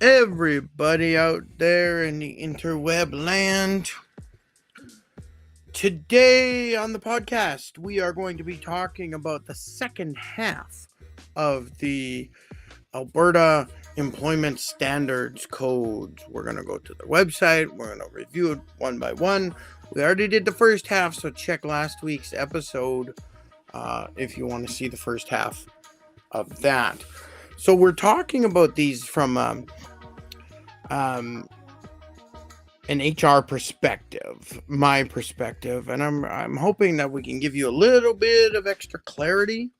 Everybody out there in the interweb land. Today on the podcast, we are going to be talking about the second half of the Alberta Employment Standards codes. We're going to go to the website. We're going to review it one by one. We already did the first half, so check last week's episode if you want to see the first half of that. So we're talking about these from an HR perspective, my perspective, and I'm hoping that we can give you a little bit of extra clarity,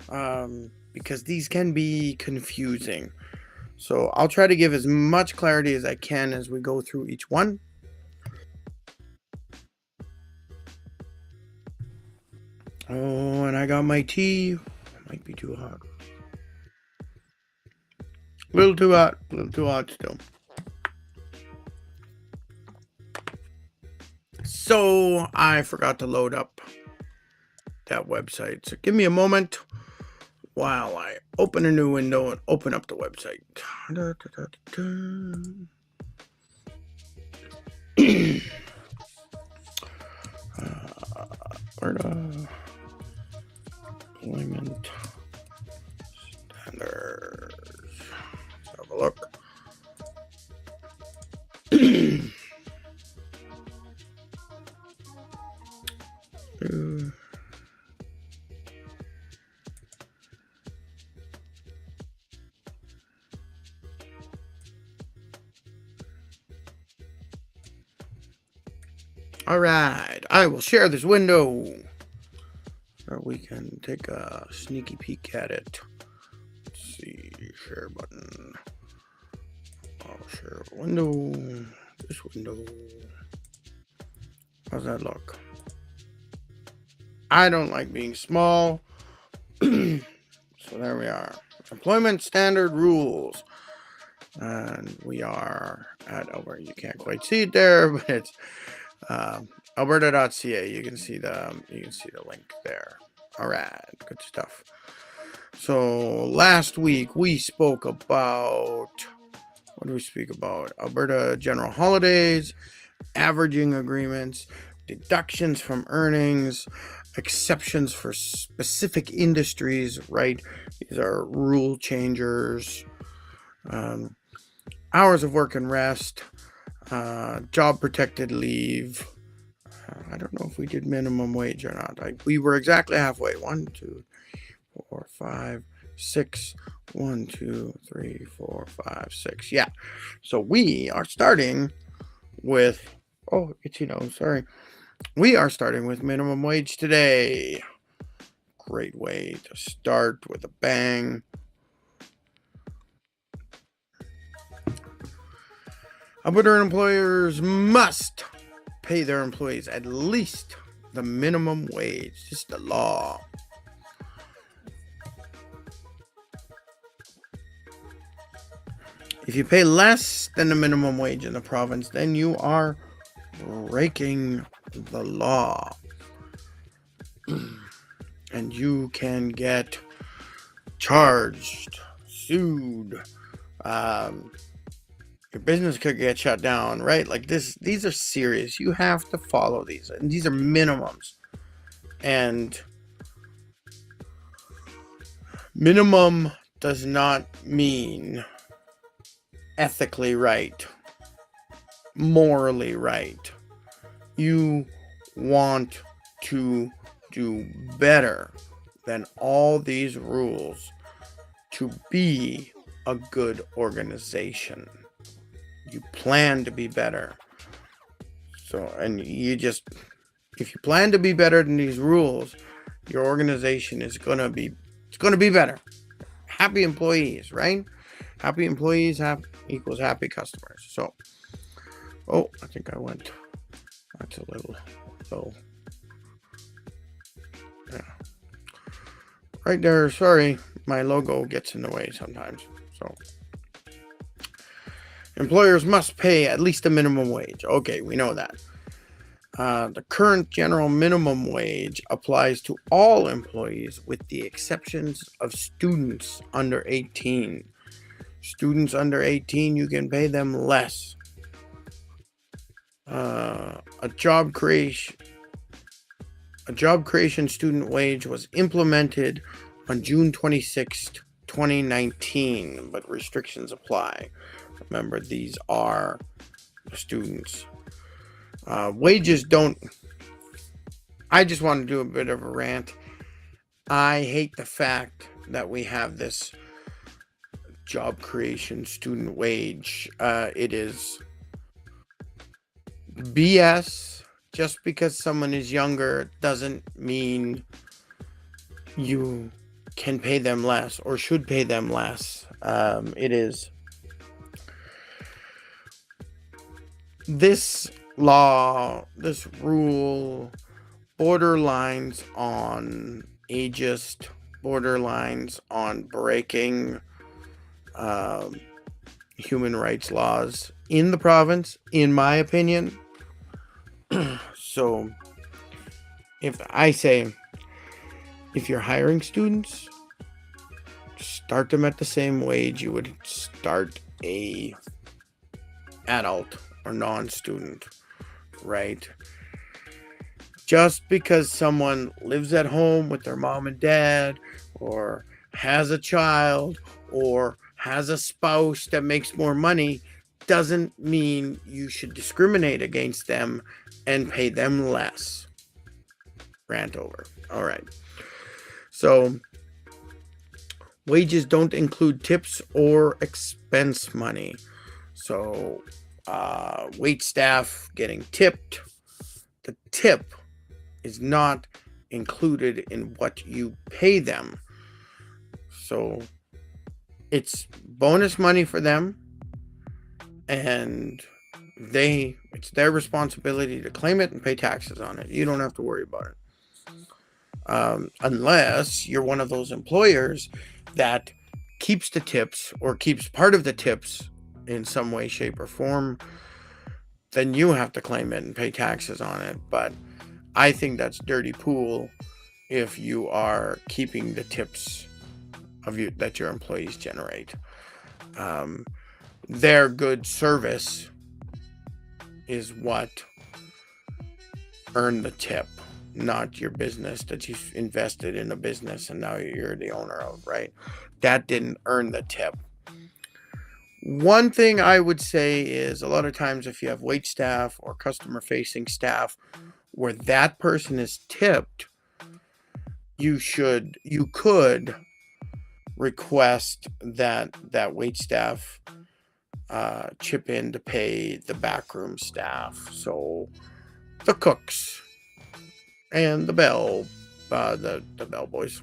because these can be confusing. So I'll try to give as much clarity as I can as we go through each one. Oh, and I got my tea. It might be too hot. A little too hot still. So I forgot to load up that website. So give me a moment while I open a new window and open up the website. Alberta Employment Standards. Let's have a look. All right, I will share this window so we can take a sneaky peek at it. Let's see, share button. I'll share a window. This window. How's that look? I don't like being small. So there we are. Employment standard rules. And we are at Alberta. You can't quite see it there, but it's alberta.ca. You can see the link there. All right, good stuff. So last week we spoke about, what did we speak about? Alberta general holidays, averaging agreements, deductions from earnings, exceptions for specific industries, right? These are rule changers, hours of work and rest, job protected leave. I don't know if we did minimum wage or not. We were exactly halfway. 1, 2, 4, 5, 6. 1, 2, 3, 4, 5, 6. Yeah. So we are starting with, we are starting with minimum wage today. Great way to start with a bang. Alberta employers must pay their employees at least the minimum wage. Just the law. If you pay less than the minimum wage in the province, then you are breaking the law. And you can get charged, sued. Your business could get shut down, right? Like this, these are serious. You have to follow these, and these are minimums. And minimum does not mean ethically right, morally right. You want to do better than all these rules to be a good organization. You plan to be better. So, and if you plan to be better than these rules, your organization is going to be better. Happy employees, right? Happy employees equals happy customers. So, I think I went, that's a little low. Yeah. Right there, sorry, my logo gets in the way sometimes. So, employers must pay at least a minimum wage. Okay, we know that. The current general minimum wage applies to all employees with the exceptions of students under 18. Students under 18, you can pay them less. A job creation student wage was implemented on June 26th, 2019, but restrictions apply. Remember, these are the students. Wages don't... I just want to do a bit of a rant. I hate the fact that we have this job creation student wage. It is BS. Just because someone is younger doesn't mean you can pay them less or should pay them less. It is... This law, this rule, borderlines on ageist, borderlines on breaking human rights laws in the province, in my opinion. So, if you're hiring students, start them at the same wage you would start a adult or non-student, right? Just because someone lives at home with their mom and dad, or has a child, or has a spouse that makes more money, doesn't mean you should discriminate against them and pay them less. Rant over. All right. So, wages don't include tips or expense money. So, wait staff getting tipped, the tip is not included in what you pay them. So, it's bonus money for them, and it's their responsibility to claim it and pay taxes on it. You don't have to worry about it. Unless you're one of those employers that keeps the tips or keeps part of the tips in some way, shape, or form, then you have to claim it and pay taxes on it. But I think that's dirty pool if you are keeping the tips that your employees generate. Their good service is what earned the tip, not your business that you've invested in a business and now you're the owner of, right? That didn't earn the tip. One thing I would say is a lot of times if you have wait staff or customer facing staff where that person is tipped, you could request that wait staff chip in to pay the backroom staff. So the cooks and the bell boys,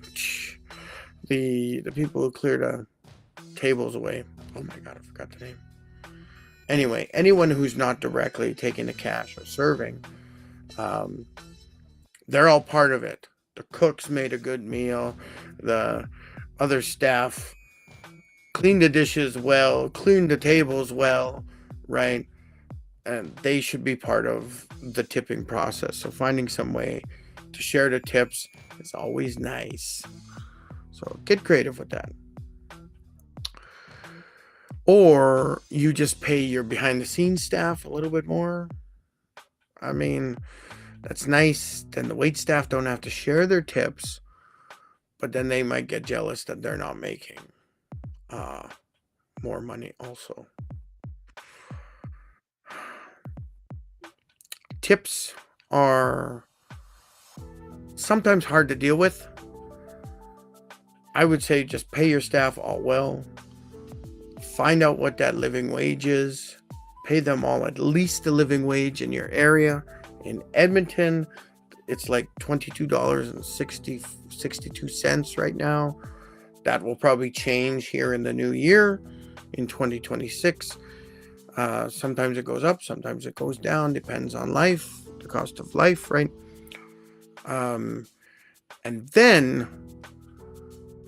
the people who clear the tables away. Oh my god, I forgot the name. Anyway, anyone who's not directly taking the cash or serving, they're all part of it. The cooks made a good meal. The other staff cleaned the dishes well, cleaned the tables well, right? And they should be part of the tipping process. So finding some way to share the tips is always nice. So get creative with that. Or you just pay your behind the scenes staff a little bit more. I mean, that's nice. Then the wait staff don't have to share their tips, but then they might get jealous that they're not making more money also. Tips are sometimes hard to deal with. I would say just pay your staff all well. Find out what that living wage is. Pay them all at least the living wage in your area. In Edmonton, it's like $22.62 right now. That will probably change here in the new year, in 2026. Sometimes it goes up, sometimes it goes down, depends on life, the cost of life, right? And then,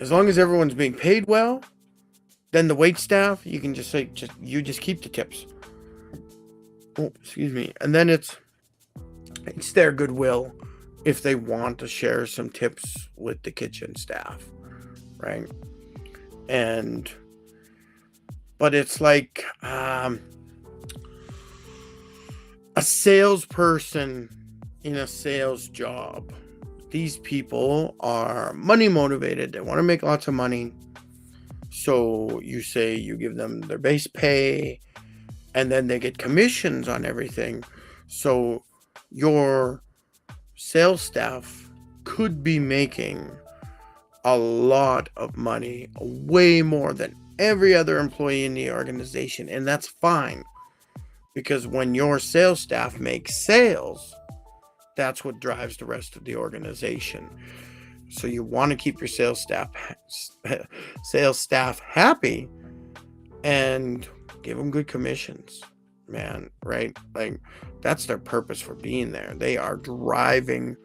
as long as everyone's being paid well, then the wait staff, you can just say, just keep the tips. Oh, excuse me. And then it's their goodwill if they want to share some tips with the kitchen staff, right? And but it's like a salesperson in a sales job. These people are money motivated. They want to make lots of money. So you say you give them their base pay, and then they get commissions on everything. So your sales staff could be making a lot of money, way more than every other employee in the organization. And that's fine, because when your sales staff makes sales, that's what drives the rest of the organization. So you want to keep your sales staff happy and give them good commissions, man, right? Like, that's their purpose for being there. They are driving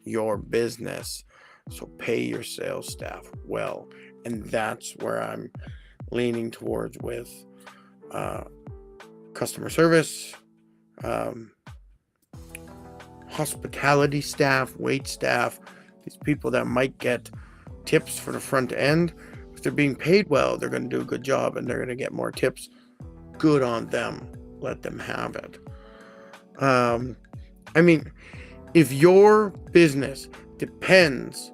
your business. So pay your sales staff well. And that's where I'm leaning towards with customer service, hospitality staff, wait staff, these people that might get tips for the front end. If they're being paid well, they're going to do a good job and they're going to get more tips. Good on them. Let them have it. I mean, if your business depends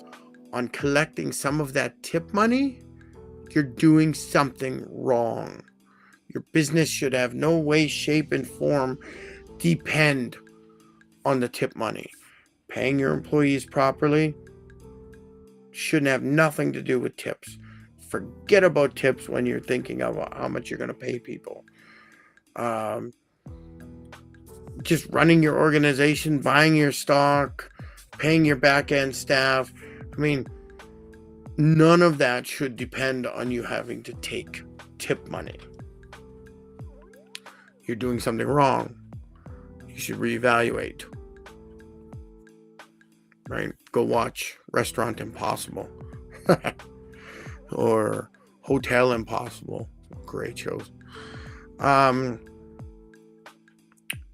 on collecting some of that tip money, you're doing something wrong. Your business should have no way, shape, and form depend on the tip money. Paying your employees properly shouldn't have nothing to do with tips. Forget about tips when you're thinking of how much you're going to pay people. Just running your organization, buying your stock, paying your back-end staff. I mean, none of that should depend on you having to take tip money. You're doing something wrong. You should reevaluate. Right? Go watch Restaurant Impossible or Hotel Impossible. Great shows.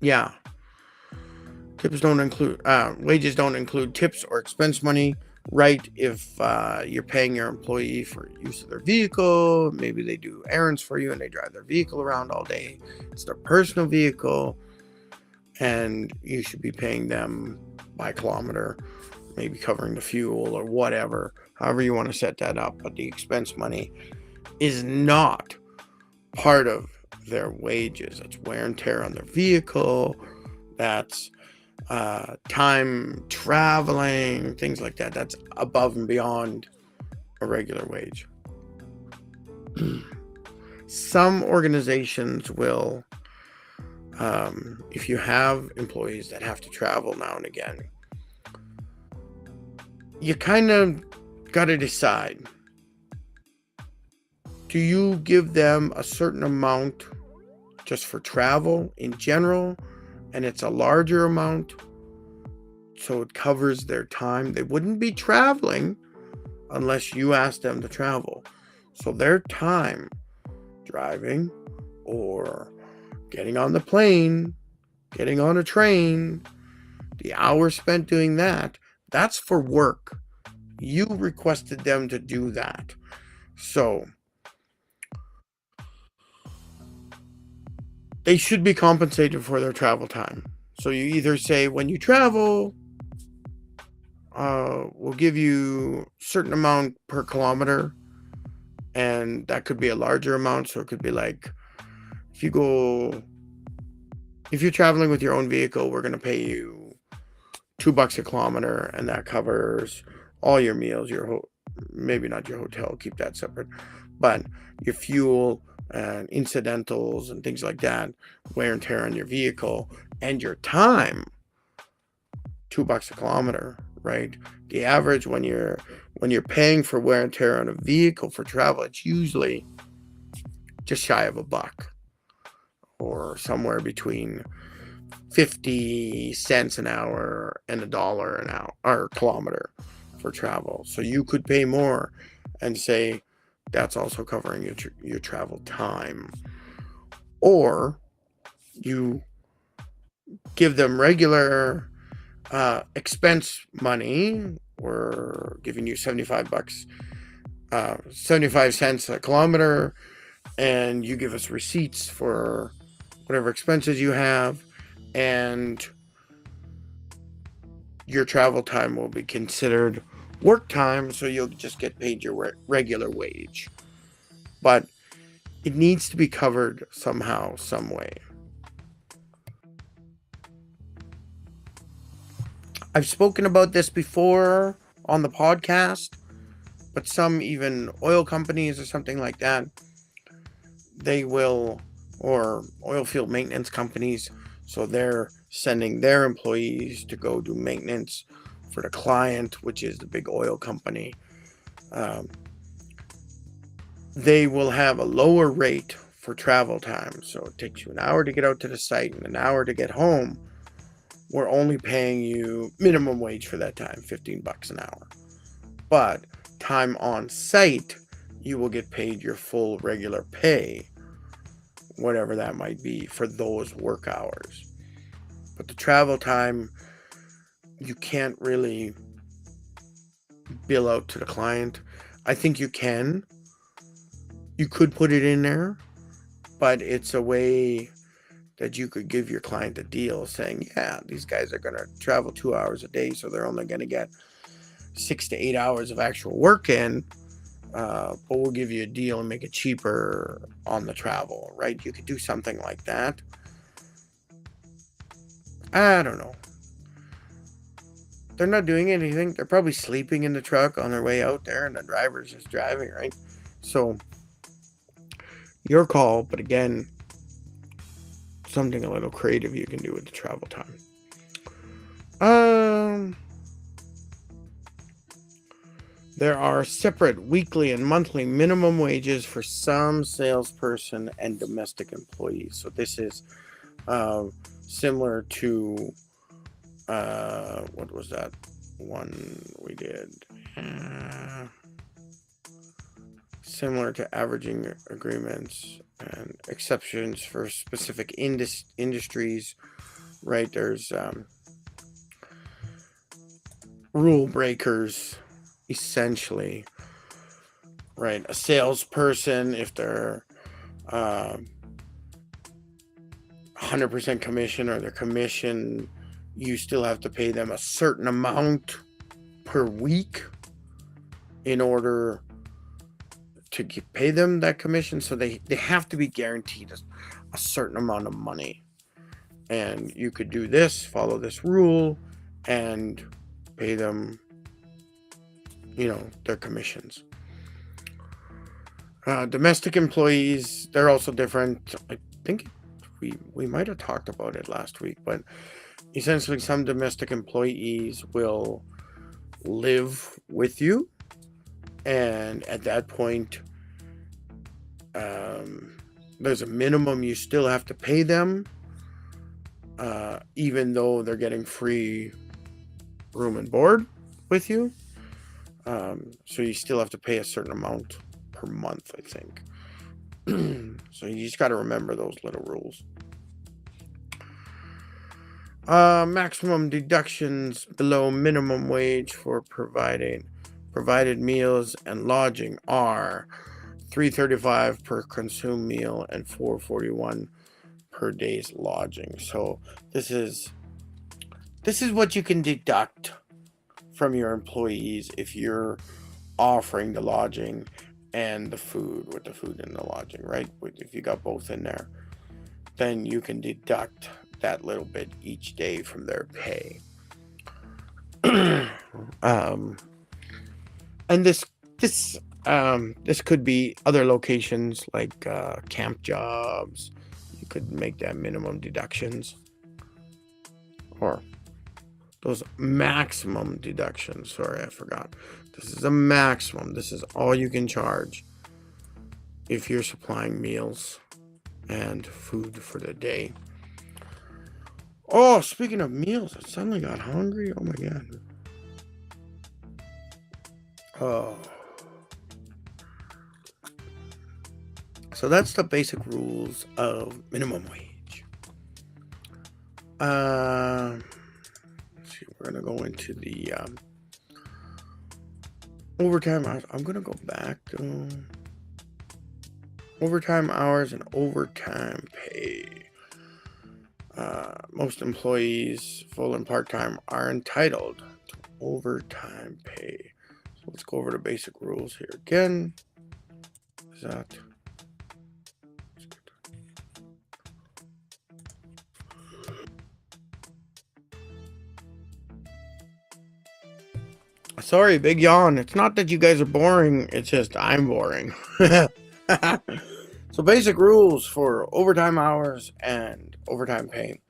Yeah. Tips don't include wages don't include tips or expense money, right? If you're paying your employee for use of their vehicle, maybe they do errands for you and they drive their vehicle around all day. It's their personal vehicle, and you should be paying them by kilometer, maybe covering the fuel or whatever, however you want to set that up. But the expense money is not part of their wages. It's wear and tear on their vehicle. That's time traveling, things like that. That's above and beyond a regular wage. Some organizations will, if you have employees that have to travel now and again, you kind of got to decide. Do you give them a certain amount just for travel in general, and it's a larger amount so it covers their time? They wouldn't be traveling unless you asked them to travel. So their time driving or getting on the plane, getting on a train, the hours spent doing that, that's for work. You requested them to do that. So they should be compensated for their travel time. So you either say, when you travel, we'll give you a certain amount per kilometer, and that could be a larger amount. So it could be like, if you're traveling with your own vehicle, we're going to pay you $2 a kilometer, and that covers all your meals, maybe not your hotel, keep that separate, but your fuel and incidentals and things like that, wear and tear on your vehicle, and your time, $2 a kilometer, right? The average when you're paying for wear and tear on a vehicle for travel, it's usually just shy of $1, or somewhere between 50 cents an hour and $1 an hour or kilometer for travel. So you could pay more and say that's also covering your travel time. Or you give them regular expense money. We're giving you $75, 75 cents a kilometer, and you give us receipts for whatever expenses you have, and your travel time will be considered work time, so you'll just get paid your regular wage. But it needs to be covered somehow, some way. I've spoken about this before on the podcast, but some even oil companies or something like that, they will, or oil field maintenance companies, so they're sending their employees to go do maintenance for the client, which is the big oil company. They will have a lower rate for travel time. So it takes you an hour to get out to the site and an hour to get home. We're only paying you minimum wage for that time, $15 an hour. But time on site, you will get paid your full regular pay, whatever that might be, for those work hours. But the travel time, you can't really bill out to the client. I think you can. You could put it in there, but it's a way that you could give your client a deal saying, yeah, these guys are going to travel 2 hours a day, so they're only going to get 6 to 8 hours of actual work in, but we'll give you a deal and make it cheaper on the travel, right? You could do something like that. I don't know. They're not doing anything. They're probably sleeping in the truck on their way out there, and the driver's just driving, right? So, your call, but again, something a little creative you can do with the travel time. There are separate weekly and monthly minimum wages for some salesperson and domestic employees. So this is similar to what was that one we did? Similar to averaging agreements and exceptions for specific industries, right? There's rule breakers, essentially, right? A salesperson, if they're 100% commission, or their commission, you still have to pay them a certain amount per week in order to pay them that commission. So they have to be guaranteed a certain amount of money. And you could do this, follow this rule, and pay them, their commissions. Domestic employees, they're also different. I think we might have talked about it last week, but essentially some domestic employees will live with you, and at that point, there's a minimum you still have to pay them, even though they're getting free room and board with you. So you still have to pay a certain amount per month, I think. So you just got to remember those little rules. Maximum deductions below minimum wage for provided meals and lodging are $3.35 per consumed meal and $4.41 per day's lodging. So this is what you can deduct from your employees if you're offering the lodging and the food, with the food and the lodging, right? If you got both in there, then you can deduct that little bit each day from their pay. And this could be other locations like camp jobs. You could make that minimum deductions, or those maximum deductions. Sorry, I forgot. This is a maximum. This is all you can charge if you're supplying meals and food for the day. Oh, speaking of meals, I suddenly got hungry. Oh my god. Oh. So that's the basic rules of minimum wage. Let's see, we're gonna go into the overtime. I'm gonna go back to Overtime hours and overtime pay. Most employees, full and part-time, are entitled to overtime pay. So let's go over the basic rules here again. Is that... Sorry, big yawn. It's not that you guys are boring, it's just I'm boring. So basic rules for overtime hours and overtime pay.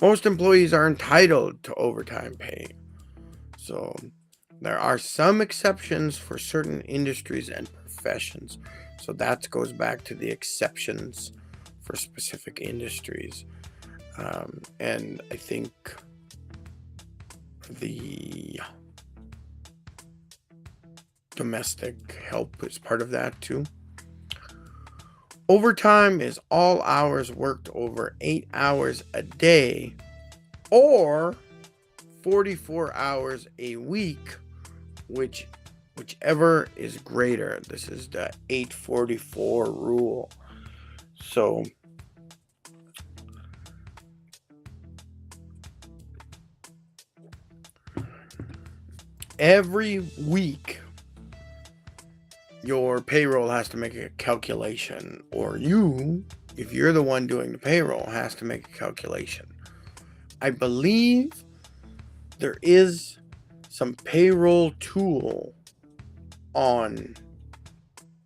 Most employees are entitled to overtime pay. So there are some exceptions for certain industries and professions. So that goes back to the exceptions for specific industries. And I think the domestic help is part of that too. Overtime is all hours worked over 8 hours a day or 44 hours a week, whichever is greater. This is the 844 rule. So every week your payroll has to make a calculation, or you, if you're the one doing the payroll, has to make a calculation. I believe there is some payroll tool on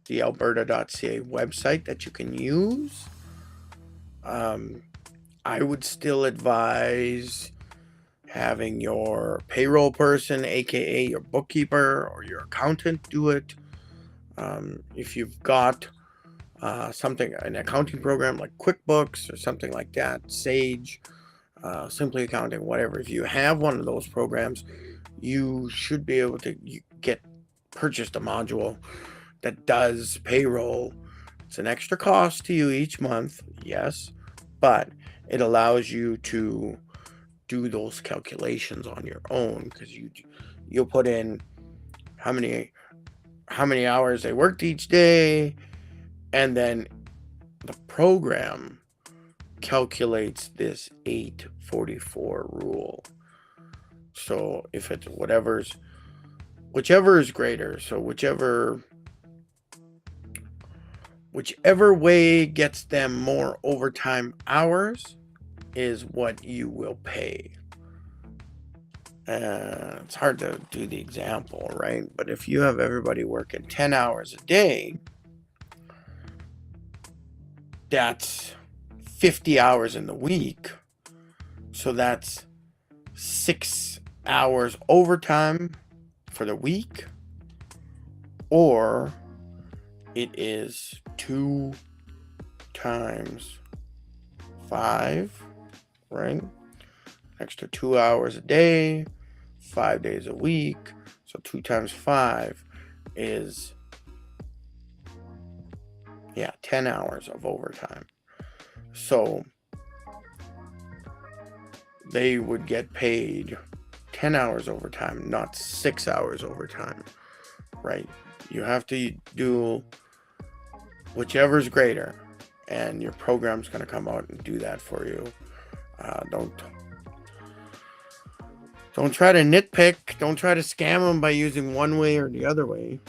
the alberta.ca website that you can use. I would still advise having your payroll person, aka your bookkeeper or your accountant, do it. If you've got an accounting program like QuickBooks or something like that, Sage, Simply Accounting, whatever. If you have one of those programs, you should be able to purchase a module that does payroll. It's an extra cost to you each month, yes, but it allows you to do those calculations on your own, because you'll put in how many hours they worked each day, and then the program calculates this 844 rule. So if it's whichever is greater, so whichever way gets them more overtime hours is what you will pay. It's hard to do the example, right? But if you have everybody working 10 hours a day, that's 50 hours in the week. So that's 6 hours overtime for the week, or it is 2 times 5, right? Extra 2 hours a day, 5 days a week. So 2 times 5 is 10 hours of overtime. So they would get paid 10 hours overtime, not 6 hours overtime, right? You have to do whichever is greater, and your program's going to come out and do that for you. Don't try to nitpick. Don't try to scam them by using one way or the other way.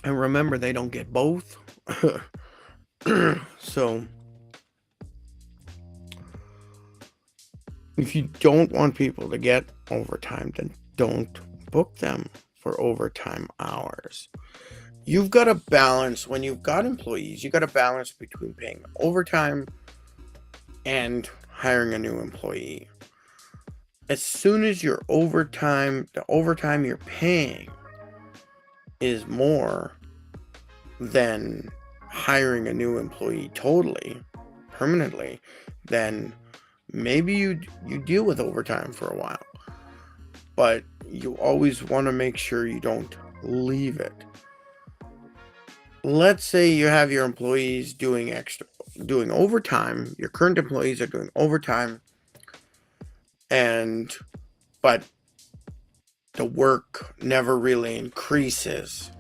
And remember, they don't get both. So if you don't want people to get overtime, then don't book them for overtime hours. You've got to balance, when you've got employees, you got to balance between paying overtime and hiring a new employee. As soon as the overtime you're paying is more than hiring a new employee permanently, then maybe you deal with overtime for a while. But you always want to make sure you don't leave it. Let's say you have your employees doing overtime. Your current employees are doing overtime, but the work never really increases.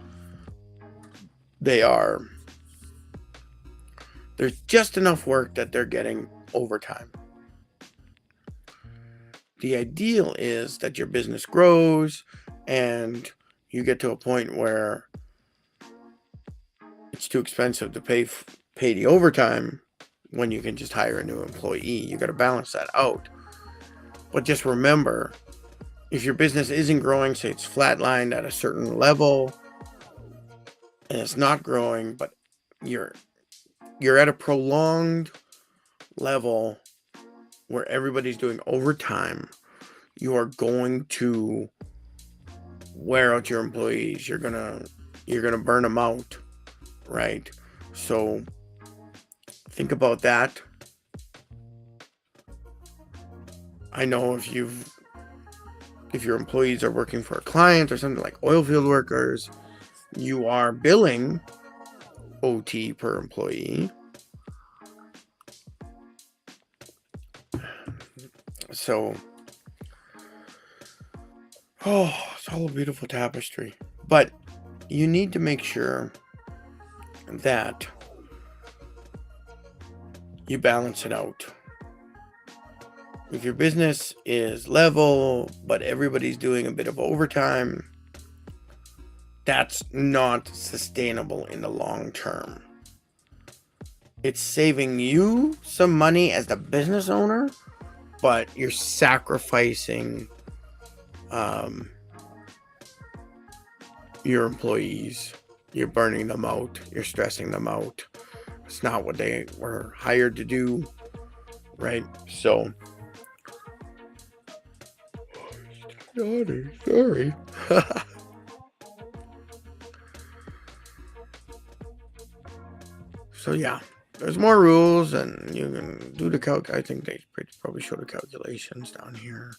there's just enough work that they're getting overtime. The ideal is that your business grows and you get to a point where it's too expensive to pay the overtime when you can just hire a new employee. You got to balance that out. But just remember, if your business isn't growing, say it's flatlined at a certain level and it's not growing, but you're at a prolonged level where everybody's doing overtime, you are going to wear out your employees. You're gonna burn them out, right? So think about that. I know if your employees are working for a client or something like oil field workers, you are billing OT per employee. So, it's all a beautiful tapestry. But you need to make sure that you balance it out. If your business is level, but everybody's doing a bit of overtime, that's not sustainable in the long term. It's saving you some money as the business owner, but you're sacrificing your employees. You're burning them out. You're stressing them out. It's not what they were hired to do, right? So, sorry. So yeah, there's more rules, and you can do the calc. I think they probably show the calculations down here.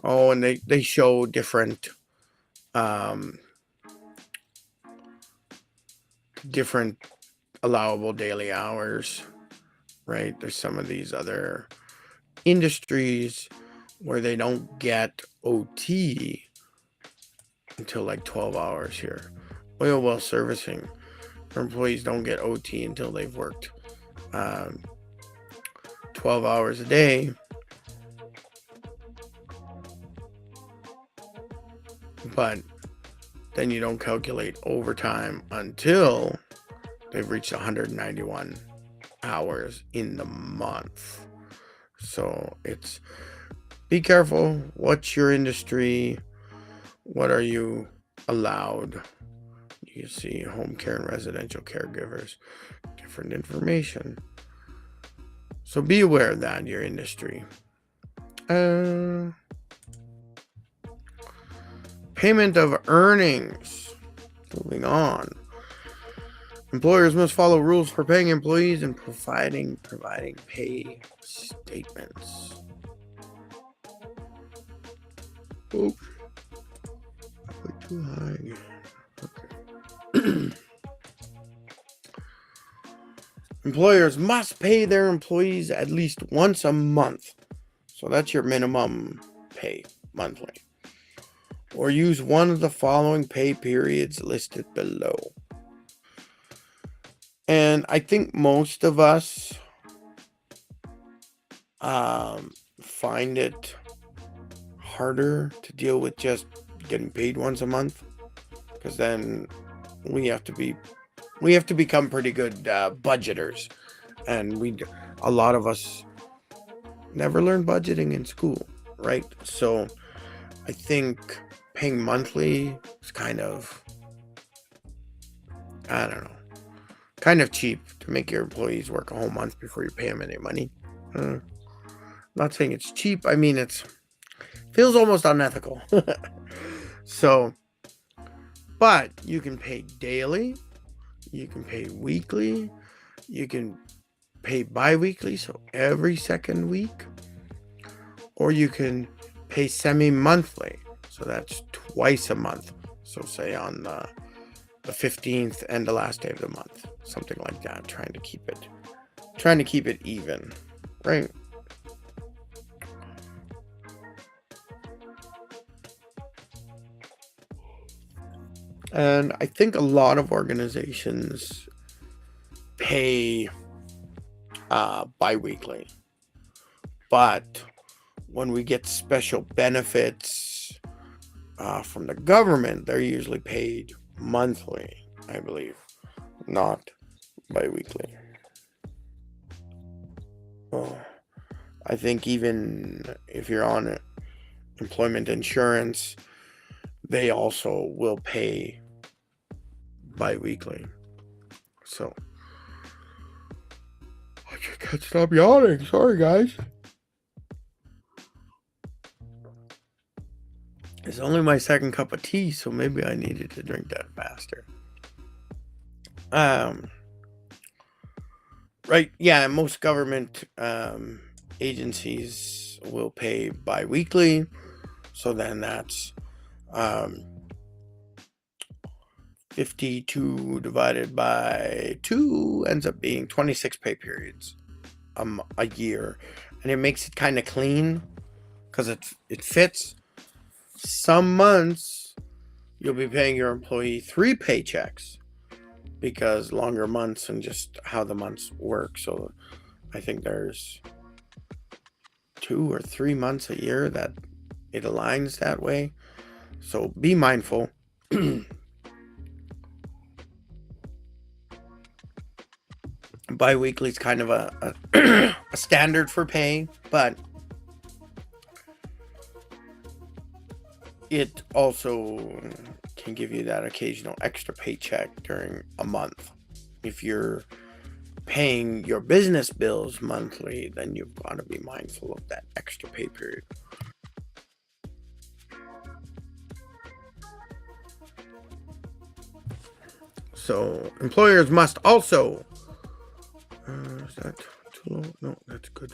Oh, and they show different different allowable daily hours, right? There's some of these other industries where they don't get OT until like 12 hours here. Oil well servicing, employees don't get OT until they've worked 12 hours a day. But then you don't calculate overtime until they've reached 191 hours in the month. So it's, be careful. What's your industry? What are you allowed? You see home care and residential caregivers, different information. So be aware of that in your industry. Payment of earnings. Moving on. Employers must follow rules for paying employees and providing pay statements. Oops. I put too high. Okay. Employers must pay their employees at least once a month. So that's your minimum pay monthly. Or use one of the following pay periods listed below. And I think most of us find it harder to deal with just getting paid once a month, because then we have to become pretty good budgeters, and a lot of us never learned budgeting in school, right? So I think paying monthly is kind of, I don't know, kind of cheap to make your employees work a whole month before you pay them any money. Not saying it's cheap. I mean, feels almost unethical. So, but you can pay daily, you can pay weekly, you can pay bi-weekly, so every second week, or you can pay semi-monthly, so that's twice a month. So say on the 15th and the last day of the month, something like that, trying to keep it even, right? And I think a lot of organizations pay bi-weekly. But when we get special benefits from the government, they're usually paid monthly, I believe, not bi-weekly. Oh, I think even if you're on employment insurance, they also will pay bi-weekly. So I just can't stop yawning. Sorry, guys. It's only my second cup of tea, so maybe I needed to drink that faster. Right, yeah, most government agencies will pay bi-weekly, so then that's 52 divided by 2 ends up being 26 pay periods a year, and it makes it kind of clean because it fits. Some months you'll be paying your employee 3 paychecks because longer months and just how the months work. So I think there's 2 or 3 months a year that it aligns that way. So be mindful. Bi-weekly is kind of a a standard for pay, but it also can give you that occasional extra paycheck during a month. If you're paying your business bills monthly, then you've got to be mindful of that extra pay period. So employers must also is that too low? No, that's good.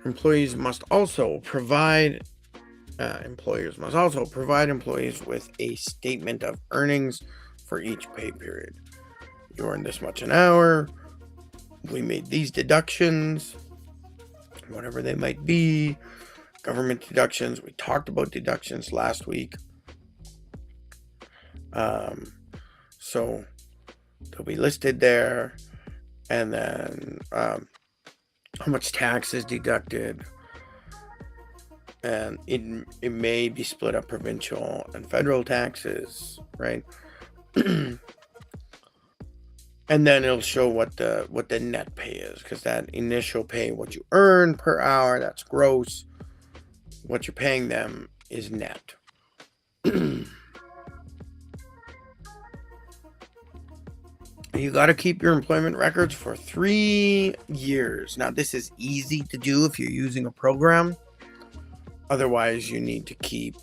Employers must also provide employees with a statement of earnings for each pay period. You earned this much an hour. We made these deductions, whatever they might be. Government deductions. We talked about deductions last week. So they'll be listed there, and then how much tax is deducted, and it may be split up provincial and federal taxes, right? And then it'll show what the net pay is, because that initial pay, what you earn per hour, that's gross. What you're paying them is net. You got to keep your employment records for 3 years. Now, this is easy to do if you're using a program. Otherwise, you need to keep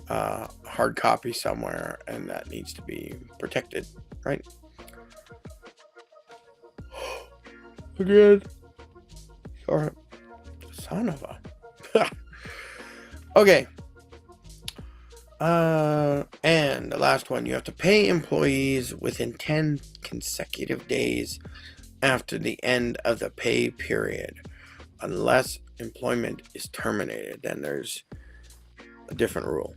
a hard copy somewhere, and that needs to be protected, right? Again. Sorry. Son of a... Okay. And the last one, you have to pay employees within 10 consecutive days after the end of the pay period, unless employment is terminated. Then there's a different rule.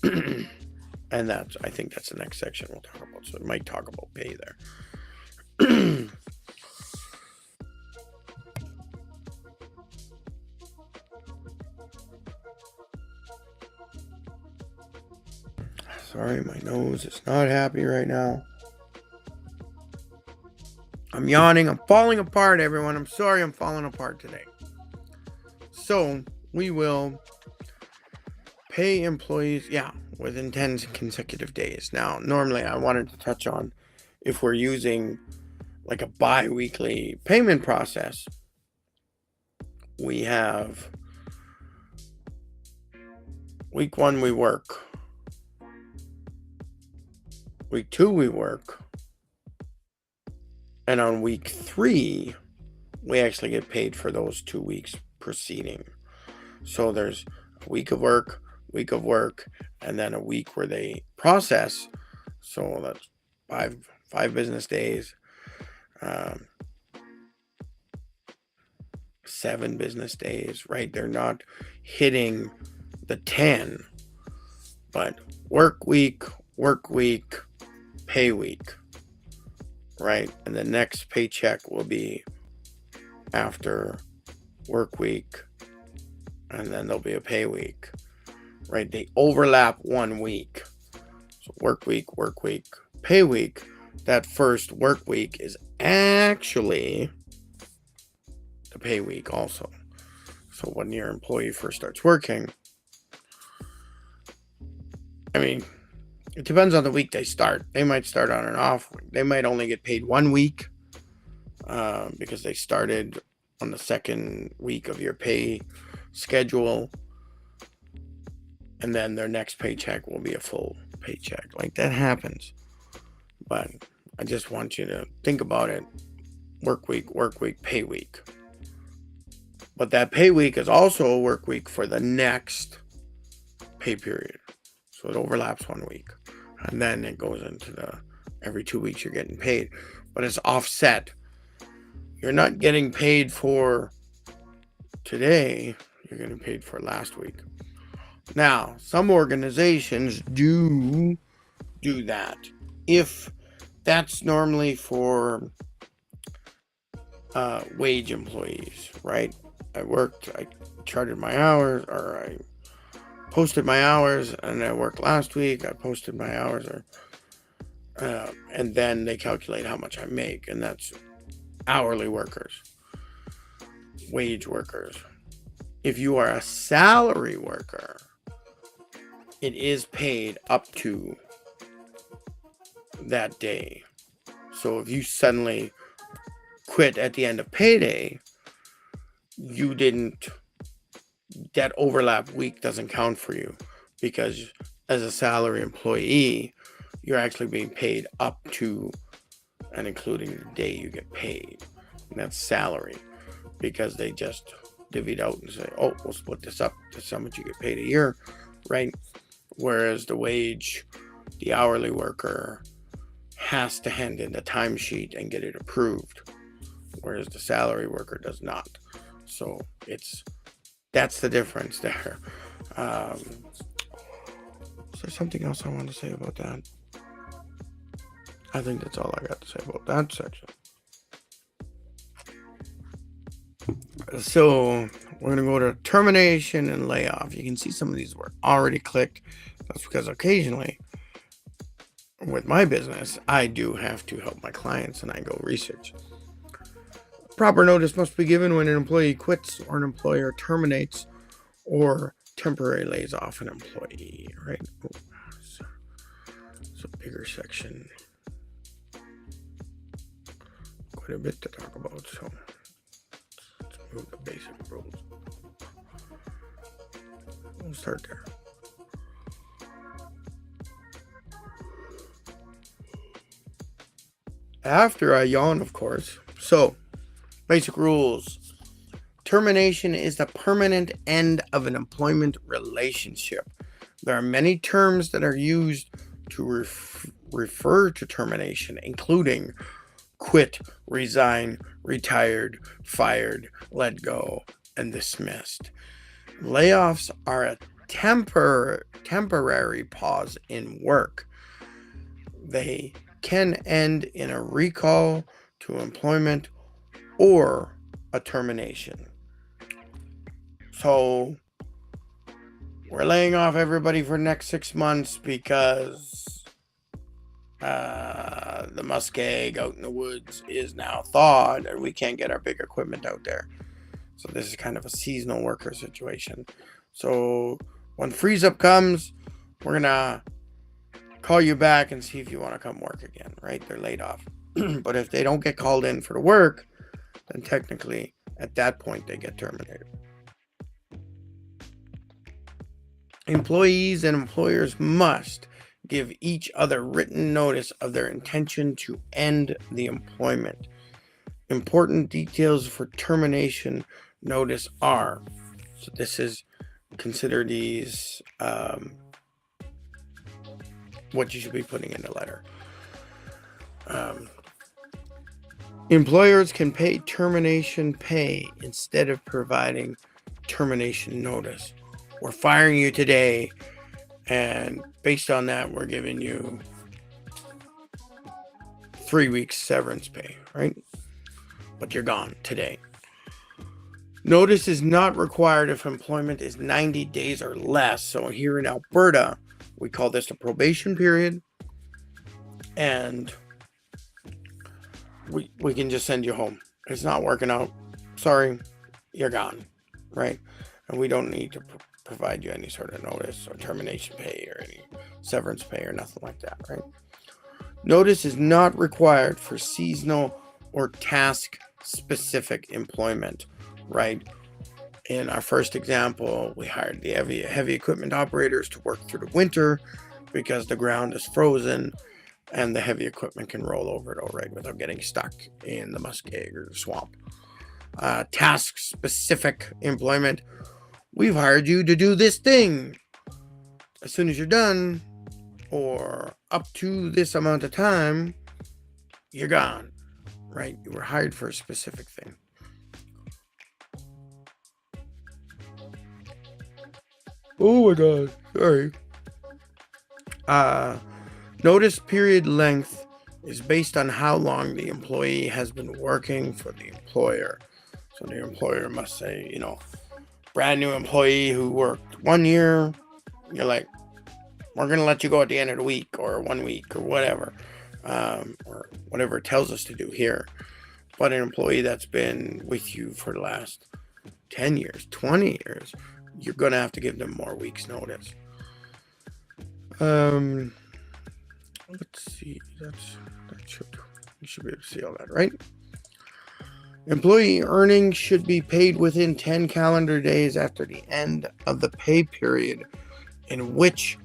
And I think that's the next section we'll talk about. So it might talk about pay there. Sorry, my nose is not happy right now. I'm yawning. I'm falling apart, everyone. I'm sorry I'm falling apart today. So we will pay employees, within 10 consecutive days. Now, normally I wanted to touch on if we're using like a bi-weekly payment process. We have week 1 we work. Week 2 we work. And on week 3, we actually get paid for those 2 weeks preceding. So there's a week of work, and then a week where they process. So that's five business days, 7 business days, right? They're not hitting the 10 But work week, pay week, right? And the next paycheck will be after work week, and then there'll be a pay week, right? They overlap 1 week. So work week, pay week. That first work week is actually the pay week also. So when your employee first starts working, I mean, it depends on the week they start. They might start on an off week. They might only get paid 1 week because they started on the second week of your pay schedule. And then their next paycheck will be a full paycheck. Like, that happens. But I just want you to think about it. Work week, pay week. But that pay week is also a work week for the next pay period. So it overlaps 1 week. And then it goes into the every 2 weeks you're getting paid. But it's offset. You're not getting paid for today. You're getting paid for last week. Now, some organizations do that. If that's normally for wage employees, right? I charted my hours, or I posted my hours, and I worked last week. I posted my hours, and then they calculate how much I make, and that's hourly workers, wage workers. If you are a salary worker, it is paid up to that day. So if you suddenly quit at the end of payday, that overlap week doesn't count for you, because as a salary employee, you're actually being paid up to and including the day you get paid. And that's salary, because they just divvy it out and say, oh, we'll split this up. This is how much you get paid a year, right? Whereas the hourly worker has to hand in the timesheet and get it approved, whereas the salary worker does not. So that's the difference there. Is there something else I want to say about that? I think that's all I got to say about that section. So we're going to go to termination and layoff. You can see some of these were already clicked. That's because occasionally with my business, I do have to help my clients and I go research. Proper notice must be given when an employee quits or an employer terminates or temporarily lays off an employee, right? So it's a bigger section. Quite a bit to talk about, so let's move the basic rules. We'll start there. After I yawn, of course. So, basic rules. Termination is the permanent end of an employment relationship. There are many terms that are used to refer to termination, including quit, resign, retired, fired, let go, and dismissed. Layoffs are a temporary pause in work. They can end in a recall to employment or a termination. So we're laying off everybody for the next 6 months because the muskeg out in the woods is now thawed and we can't get our big equipment out there. So this is kind of a seasonal worker situation. So when freeze up comes, we're gonna call you back and see if you want to come work again, right? They're laid off. But if they don't get called in for the work, then technically at that point they get terminated. Employees and employers must give each other written notice of their intention to end the employment. Important details for termination notice are, so this is, consider these what you should be putting in the letter. Employers can pay termination pay instead of providing termination notice. We're firing you today And based on that, we're giving you 3 weeks severance pay, right? But you're gone today. Notice is not required if employment is 90 days or less. So here in Alberta, we call this a probation period. And we can just send you home. It's not working out. Sorry, you're gone, right? And we don't need to provide you any sort of notice or termination pay or any severance pay or nothing like that, right? Notice is not required for seasonal or task-specific employment, right? In our first example, we hired the heavy equipment operators to work through the winter because the ground is frozen and the heavy equipment can roll over it all right without getting stuck in the muskeg or the swamp. Task-specific employment, we've hired you to do this thing. As soon as you're done, or up to this amount of time, you're gone, right? You were hired for a specific thing. Oh my God, sorry. Notice period length is based on how long the employee has been working for the employer. So the employer must say, brand new employee who worked 1 year, you're like, we're going to let you go at the end of the week or 1 week or whatever, or whatever it tells us to do here. But an employee that's been with you for the last 10 years, 20 years, you're going to have to give them more weeks notice. Let's see, you should be able to see all that, right? Employee earnings should be paid within 10 calendar days after the end of the pay period in which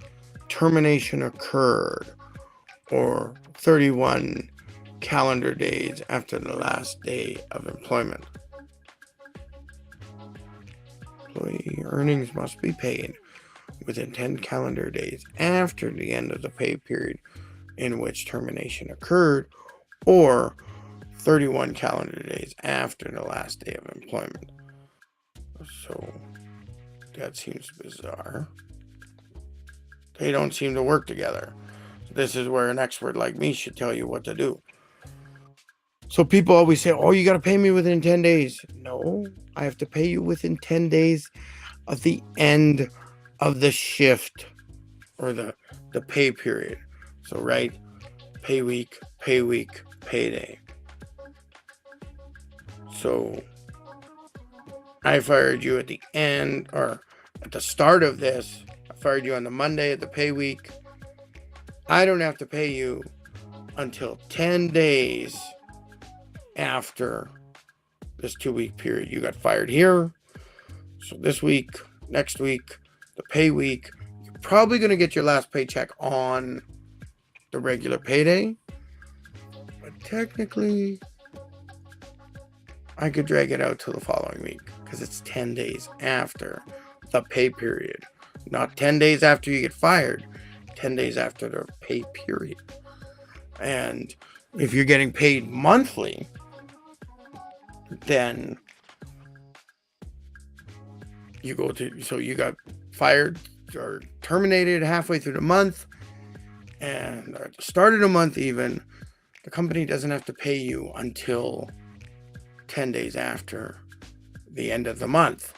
termination occurred, or 31 calendar days after the last day of employment. Employee earnings must be paid within 10 calendar days after the end of the pay period in which termination occurred, or 31 calendar days after the last day of employment. So that seems bizarre. They don't seem to work together. This is where an expert like me should tell you what to do. So people always say, oh, you got to pay me within 10 days. No, I have to pay you within 10 days of the end of the shift or the pay period. So, right, pay week, payday. So I fired you at the end or at the start of this. I fired you on the Monday of the pay week. I don't have to pay you until 10 days after this 2-week period. You got fired here. So this week, next week, the pay week, you're probably going to get your last paycheck on the regular payday. But technically, I could drag it out till the following week because it's 10 days after the pay period. Not 10 days after you get fired, 10 days after the pay period. And if you're getting paid monthly, then you got fired or terminated halfway through the month, and at the start of the month even, the company doesn't have to pay you until 10 days after the end of the month.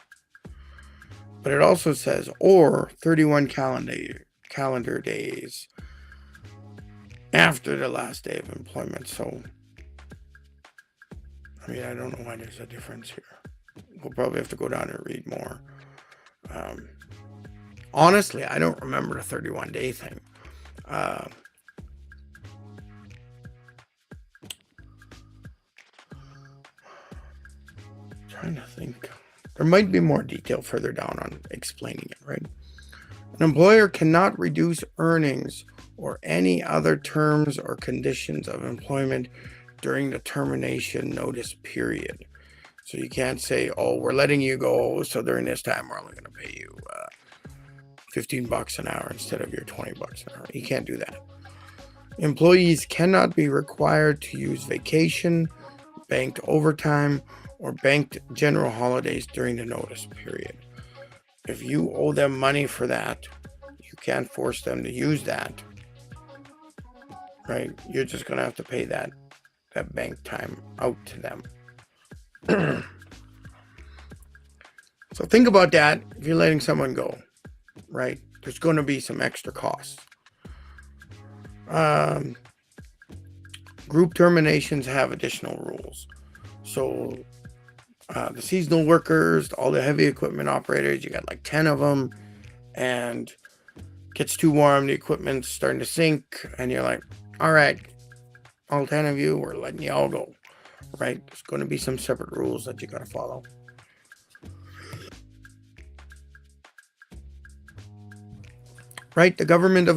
But it also says, or 31 calendar days after the last day of employment. So, I mean, I don't know why there's a difference here. We'll probably have to go down and read more. Honestly, I don't remember the 31-day thing. Trying to think. There might be more detail further down on explaining it, right? An employer cannot reduce earnings or any other terms or conditions of employment during the termination notice period. So you can't say, oh, we're letting you go, so during this time we're only going to pay you $15 an hour instead of your $20 an hour. You can't do that. Employees cannot be required to use vacation, banked overtime, or banked general holidays during the notice period. If you owe them money for that, you can't force them to use that, right? You're just going to have to pay that bank time out to them. So think about that if you're letting someone go, right? There's going to be some extra costs. Group terminations have additional rules. So the seasonal workers, all the heavy equipment operators, you got like 10 of them, and gets too warm, the equipment's starting to sink, and you're like, all right, all 10 of you, we're letting you all go, right? There's going to be some separate rules that you got to follow. Right? The government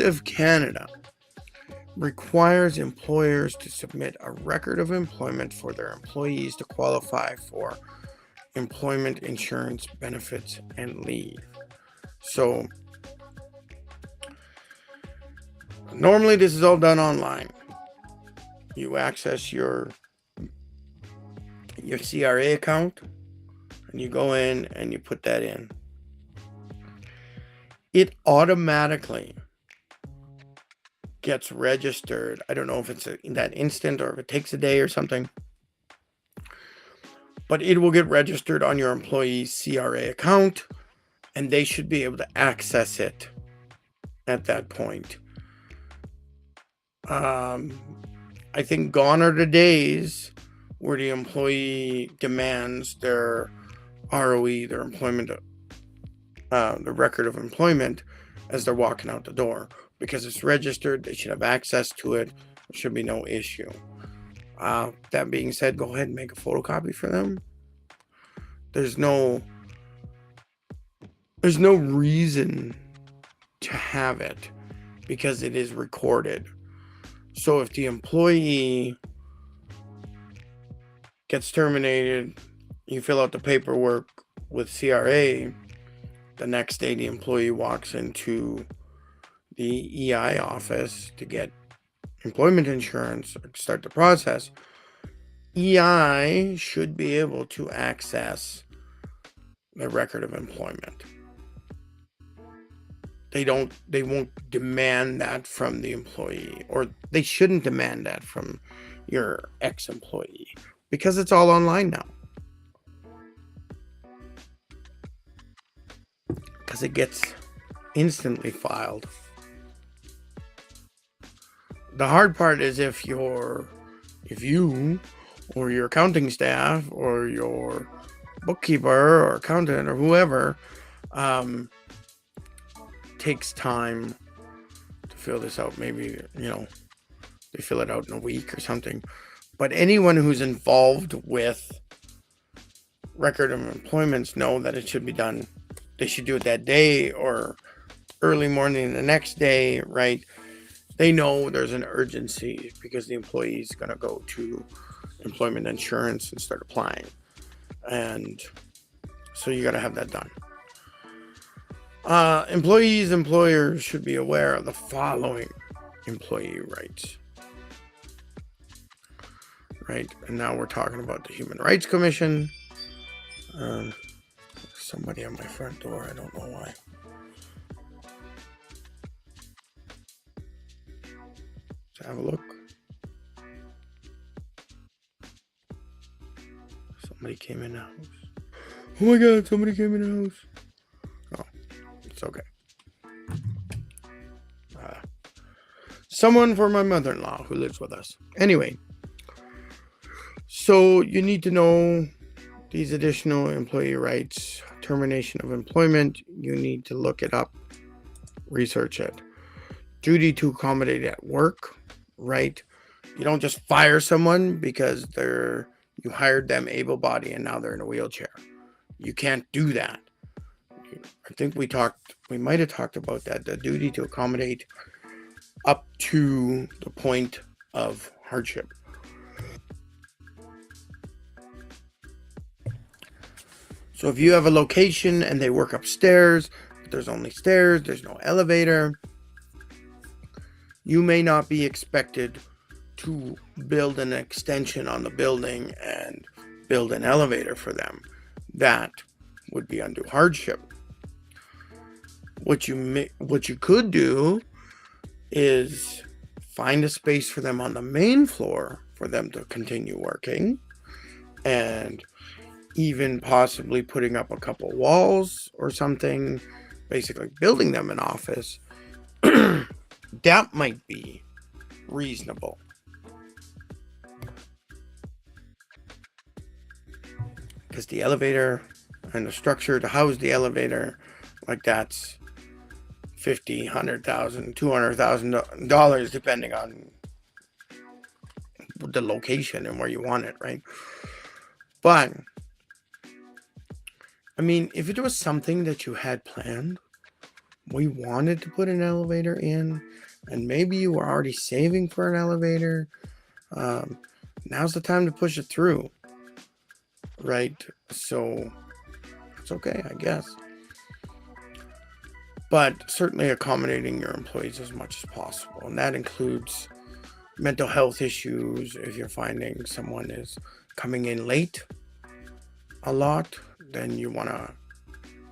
of Canada requires employers to submit a record of employment for their employees to qualify for employment insurance benefits and leave. So normally this is all done online. You access your CRA account and you go in and you put that in. It automatically gets registered. I don't know if it's in that instant or if it takes a day or something, but it will get registered on your employee's CRA account, and they should be able to access it at that point. I think gone are the days where the employee demands their ROE, their employment, the record of employment as they're walking out the door. Because it's registered, they should have access to it. There should be no issue. That being said, go ahead and make a photocopy for them. There's no reason to have it because it is recorded. So if the employee gets terminated, you fill out the paperwork with CRA, the next day the employee walks into the EI office to get employment insurance or start the process. EI should be able to access the record of employment. They won't demand that from the employee, or they shouldn't demand that from your ex-employee because it's all online now. Because it gets instantly filed. The hard part is if you or your accounting staff or your bookkeeper or accountant or whoever takes time to fill this out. Maybe, they fill it out in a week or something. But anyone who's involved with record of employments know that it should be done. They should do it that day or early morning the next day, right? They know there's an urgency because the employee is going to go to employment insurance and start applying. And so you got to have that done. Employers should be aware of the following employee rights. Right? And now we're talking about the Human Rights Commission. Somebody at my front door. I don't know why. Let's have a look. Somebody came in the house. Oh my God, somebody came in the house. Oh, it's okay. Someone for my mother-in-law who lives with us. Anyway, so you need to know these additional employee rights, termination of employment. You need to look it up, research it. Duty to accommodate at work, right? You don't just fire someone because you hired them able-bodied and now they're in a wheelchair. You can't do that. I think we might have talked about that. The duty to accommodate up to the point of hardship. So if you have a location and they work upstairs, but there's only stairs, there's no elevator, you may not be expected to build an extension on the building and build an elevator for them. That would be undue hardship. What you could do is find a space for them on the main floor for them to continue working, and even possibly putting up a couple walls or something, basically building them an office. That might be reasonable. Because the elevator and the structure to house the elevator, like that's $50,000, $100,000, $200,000, depending on the location and where you want it, right? But I mean, if it was something that you had planned, we wanted to put an elevator in, and maybe you were already saving for an elevator, now's the time to push it through, right? So it's okay, I guess. But certainly accommodating your employees as much as possible, and that includes mental health issues. If you're finding someone is coming in late a lot, then you want to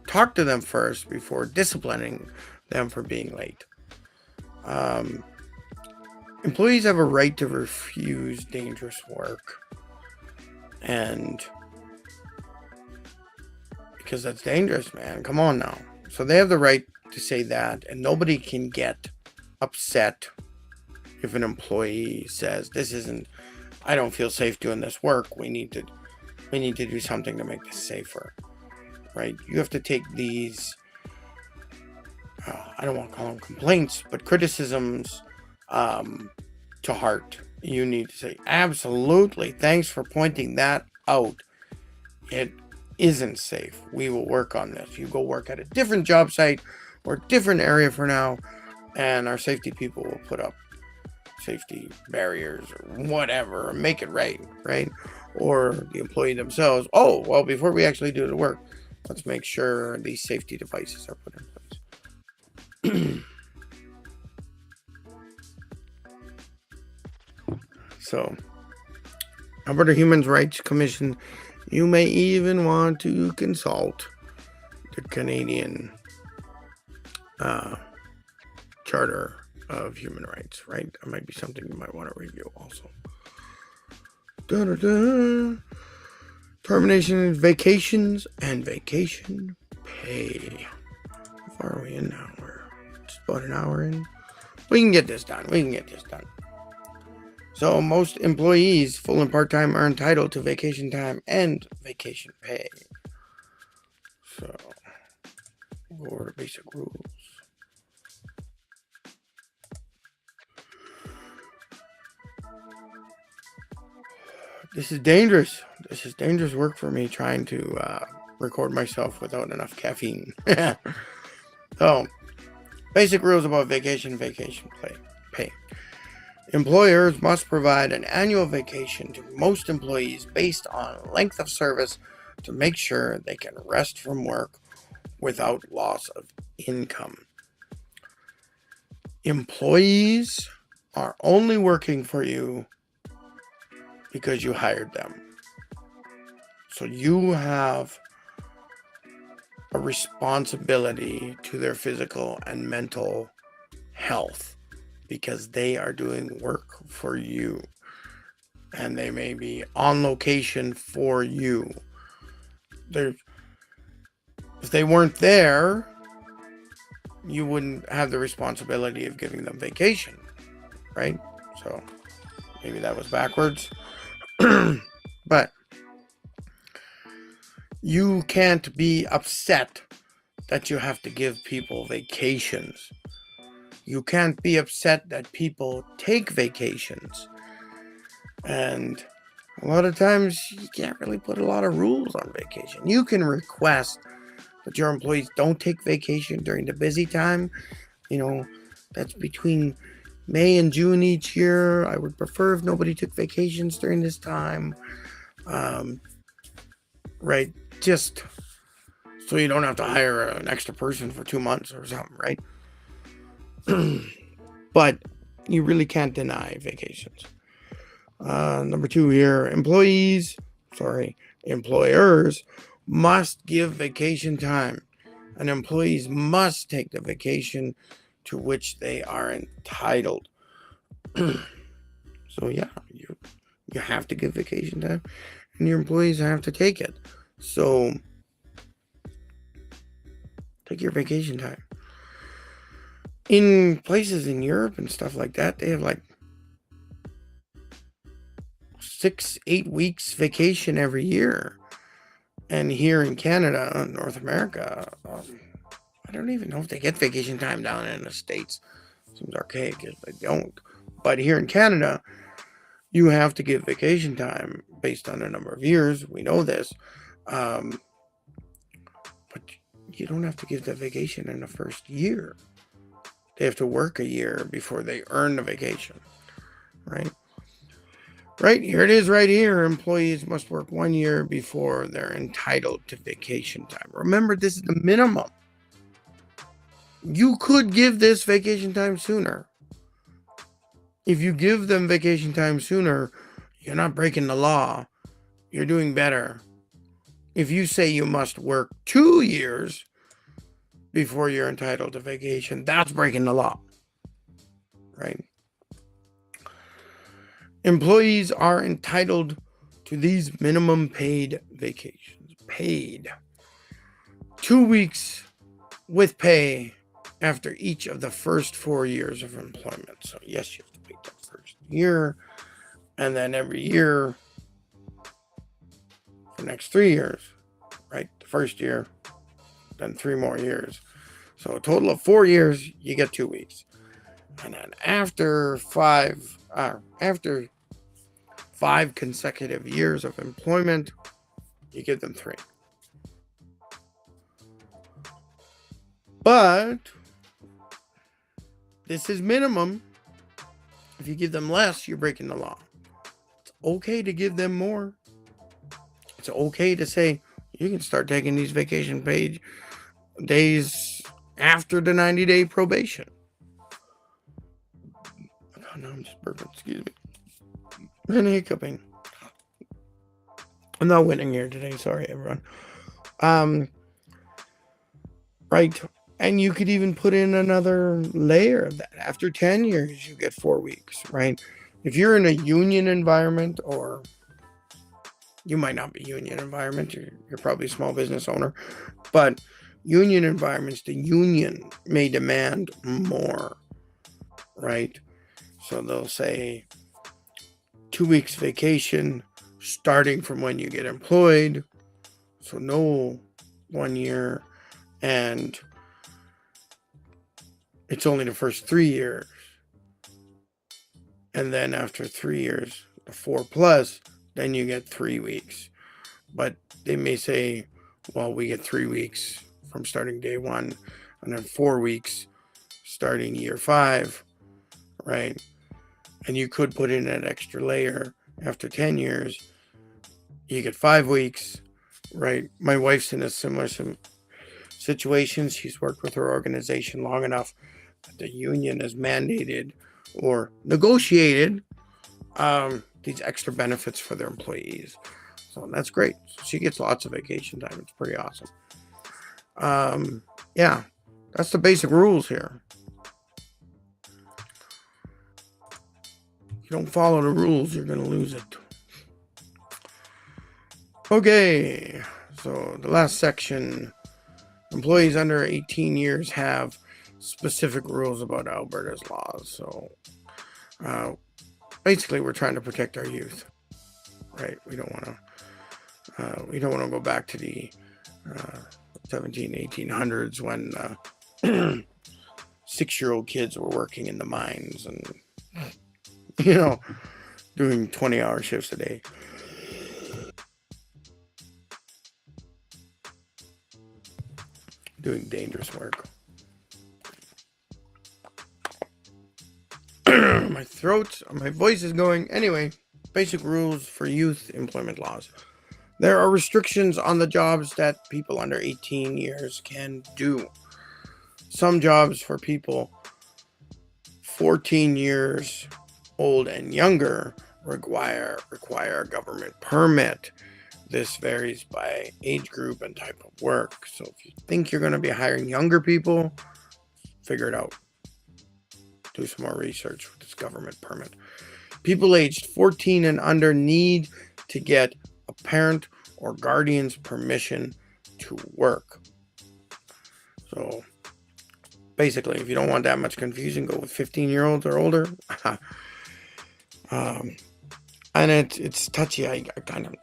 talk to them first before disciplining them for being late. Employees have a right to refuse dangerous work, and because that's dangerous, man. Come on now. So they have the right to say that, and nobody can get upset if an employee says, I don't feel safe doing this work. We need to do something to make this safer, right? You have to take these, I don't want to call them complaints, but criticisms to heart. You need to say, absolutely, thanks for pointing that out. It isn't safe. We will work on this. You go work at a different job site or a different area for now, and our safety people will put up safety barriers or whatever, make it right? Or the employee themselves, oh, well, before we actually do the work, let's make sure these safety devices are put in place. So, Alberta Human Rights Commission, you may even want to consult the Canadian Charter of Human Rights, right? That might be something you might want to review also. Termination of vacations and vacation pay. How far are we in now? We're just about an hour in. We can get this done. So most employees, full and part-time, are entitled to vacation time and vacation pay. So we'll go over the basic rules. This is dangerous. This is dangerous work for me, trying to record myself without enough caffeine. So, basic rules about vacation pay. Employers must provide an annual vacation to most employees based on length of service to make sure they can rest from work without loss of income. Employees are only working for you because you hired them. So you have a responsibility to their physical and mental health because they are doing work for you, and they may be on location for you. If they weren't there, you wouldn't have the responsibility of giving them vacation, right? So maybe that was backwards. But you can't be upset that you have to give people vacations. You can't be upset that people take vacations. And a lot of times you can't really put a lot of rules on vacation. You can request that your employees don't take vacation during the busy time. That's between May and June each year. I would prefer if nobody took vacations during this time. Right? Just so you don't have to hire an extra person for 2 months or something, right? But you really can't deny vacations. Number 2 here, employers must give vacation time, and employees must take the vacation to which they are entitled. So yeah, you have to give vacation time, and your employees have to take it. So take your vacation time. In places in Europe and stuff like that, they have like 6-8 weeks vacation every year. And here in Canada, North America, I don't even know if they get vacation time down in the States. Seems archaic if they don't. But here in Canada, you have to give vacation time based on a number of years. We know this. But you don't have to give that vacation in the first year. They have to work a year before they earn the vacation, right? Right, here it is right here. Employees must work 1 year before they're entitled to vacation time. Remember, this is the minimum. You could give this vacation time sooner. If you give them vacation time sooner, you're not breaking the law. You're doing better. If you say you must work 2 years before you're entitled to vacation, that's breaking the law, right? Employees are entitled to these minimum paid vacations. Paid 2 weeks with pay after each of the first 4 years of employment. So yes, you have to pay that first year, and then every year for the next 3 years, right? The first year, then 3 more years. So a total of 4 years, you get 2 weeks. And then after 5 consecutive years of employment, you give them 3. But this is minimum. If you give them less, you're breaking the law. It's okay to give them more. It's okay to say you can start taking these vacation paid days after the 90-day probation. Oh no, I'm just burping. Excuse me. And hiccuping. I'm not winning here today. Sorry, everyone. Right. And you could even put in another layer of that. After 10 years, you get 4 weeks, right? If you're in a union environment, or you might not be union environment, you're probably a small business owner, but union environments, the union may demand more, right? So they'll say 2 weeks vacation starting from when you get employed. So no 1 year, and it's only the first 3 years. And then after 3 years, the 4 plus, then you get 3 weeks. But they may say, well, we get 3 weeks from starting day 1, and then 4 weeks starting year 5, right? And you could put in that extra layer after 10 years. You get 5 weeks, right? My wife's in a similar situation. She's worked with her organization long enough that the union has mandated or negotiated these extra benefits for their employees. So that's great. She gets lots of vacation time. It's pretty awesome. Yeah, that's the basic rules here. If you don't follow the rules, you're going to lose it. Okay, so the last section. Employees under 18 years have specific rules about Alberta's laws. So basically, we're trying to protect our youth, right? We don't want to go back to the 1800s when 6-year-old kids were working in the mines and doing 20-hour shifts a day. Doing dangerous work. My voice is going. Anyway, basic rules for youth employment laws. There are restrictions on the jobs that people under 18 years can do. Some jobs for people 14 years old and younger require a government permit. This varies by age group and type of work. So if you think you're going to be hiring younger people, figure it out. Do some more research with this government permit. People aged 14 and under need to get a parent or guardian's permission to work. So basically, if you don't want that much confusion, go with 15-year-olds or older. And it's touchy. I kind of,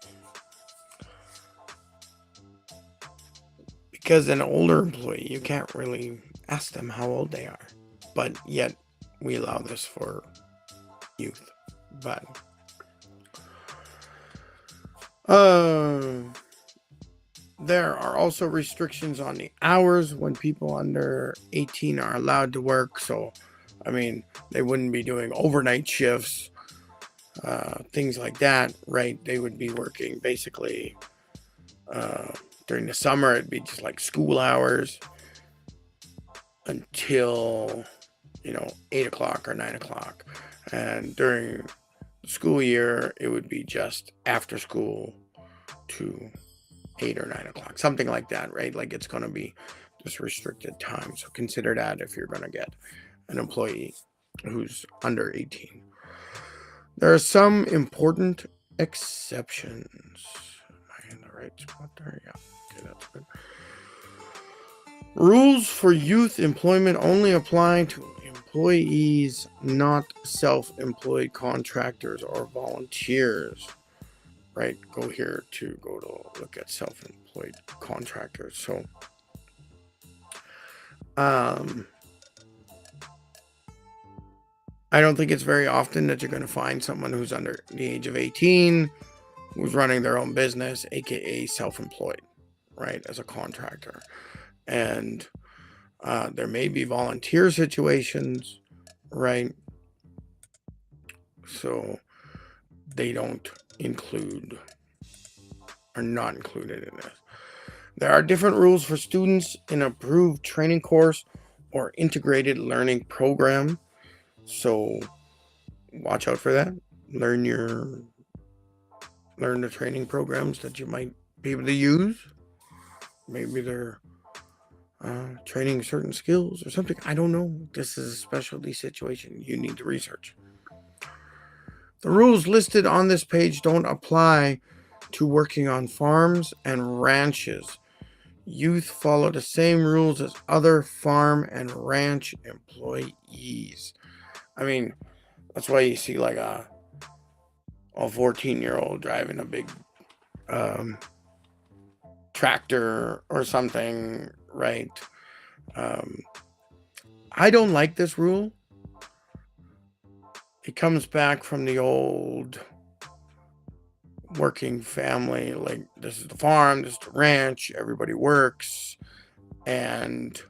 because an older employee, you can't really ask them how old they are, but yet we allow this for youth. But there are also restrictions on the hours when people under 18 are allowed to work. So, I mean, they wouldn't be doing overnight shifts, things like that, right? They would be working basically during the summer. It'd be just like school hours until 8 o'clock or 9 o'clock, and during the school year it would be just after school to 8 or 9 o'clock, something like that, right? Like it's going to be this restricted time. So consider that if you're going to get an employee who's under 18. There are some important exceptions. Am I in the right spot there? Yeah. Okay, that's good. Rules for youth employment only apply to employees, not self-employed contractors or volunteers. Right? Go to look at self-employed contractors. So, I don't think it's very often that you're going to find someone who's under the age of 18 who's running their own business, aka self-employed, right, as a contractor. And there may be volunteer situations, right? So they don't are not included in this. There are different rules for students in approved training course or integrated learning program. So watch out for that. Learn the training programs that you might be able to use. Maybe they're training certain skills or something. I don't know. This is a specialty situation. You need to research. The rules listed on this page don't apply to working on farms and ranches. Youth follow the same rules as other farm and ranch employees. I mean, that's why you see like a 14-year-old driving a big tractor or something, right? I don't like this rule. It comes back from the old working family, like this is the farm, this is the ranch, everybody works. And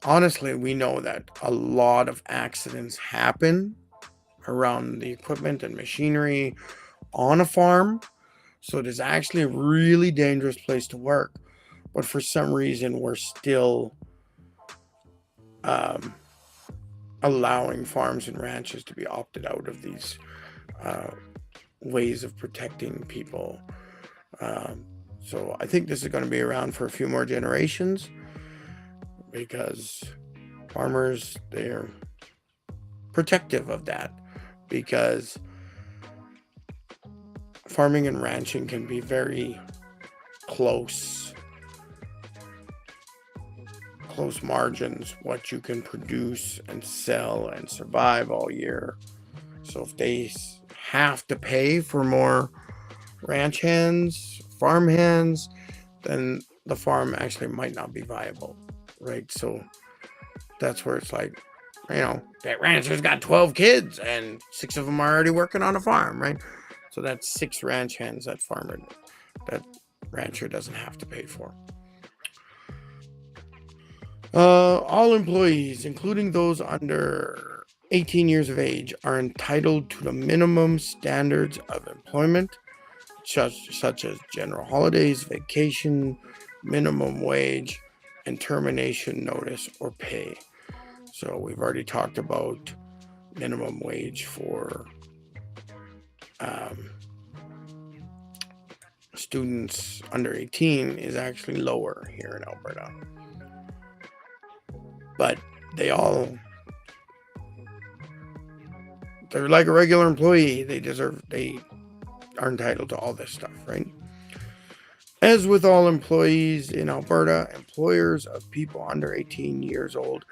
honestly, we know that a lot of accidents happen around the equipment and machinery on a farm. So it is actually a really dangerous place to work. But for some reason, we're still allowing farms and ranches to be opted out of these ways of protecting people. So I think this is going to be around for a few more generations, because farmers, they're protective of that, because farming and ranching can be very close margins, what you can produce and sell and survive all year. So if they have to pay for more ranch hands, farm hands, then the farm actually might not be viable, right? So that's where it's like, that rancher's got 12 kids and 6 of them are already working on a farm, right? So that's 6 ranch hands that rancher doesn't have to pay for. All employees, including those under 18 years of age, are entitled to the minimum standards of employment, such as general holidays, vacation, minimum wage, and termination notice or pay. So we've already talked about minimum wage for students under 18 is actually lower here in Alberta. But they're like a regular employee. They are entitled to all this stuff, right? As with all employees in Alberta, employers of people under 18 years old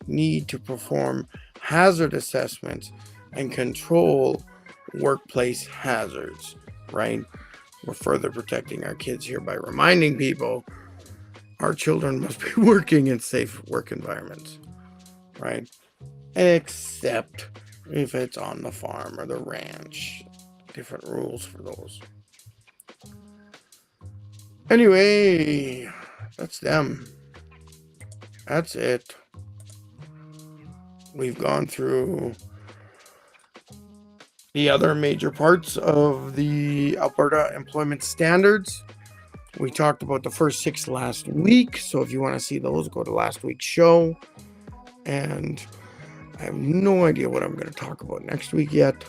need to perform hazard assessments and control workplace hazards, right? We're further protecting our kids here by reminding people our children must be working in safe work environments, right? Except if it's on the farm or the ranch. Different rules for those. Anyway, that's them. That's it. We've gone through the other major parts of the Alberta Employment Standards. We talked about the first 6 last week, so if you want to see those, go to last week's show. And I have no idea what I'm going to talk about next week yet.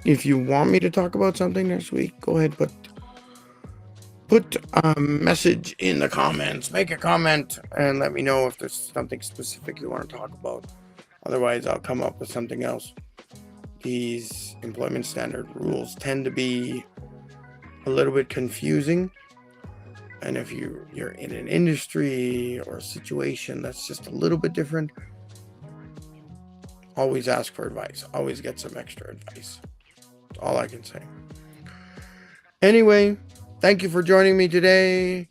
If you want me to talk about something next week, go ahead, put a message in the comments. Make a comment and let me know if there's something specific you want to talk about. Otherwise, I'll come up with something else. These employment standard rules tend to be a little bit confusing. And if you're in an industry or a situation that's just a little bit different, always ask for advice. Always get some extra advice. That's all I can say. Anyway, thank you for joining me today.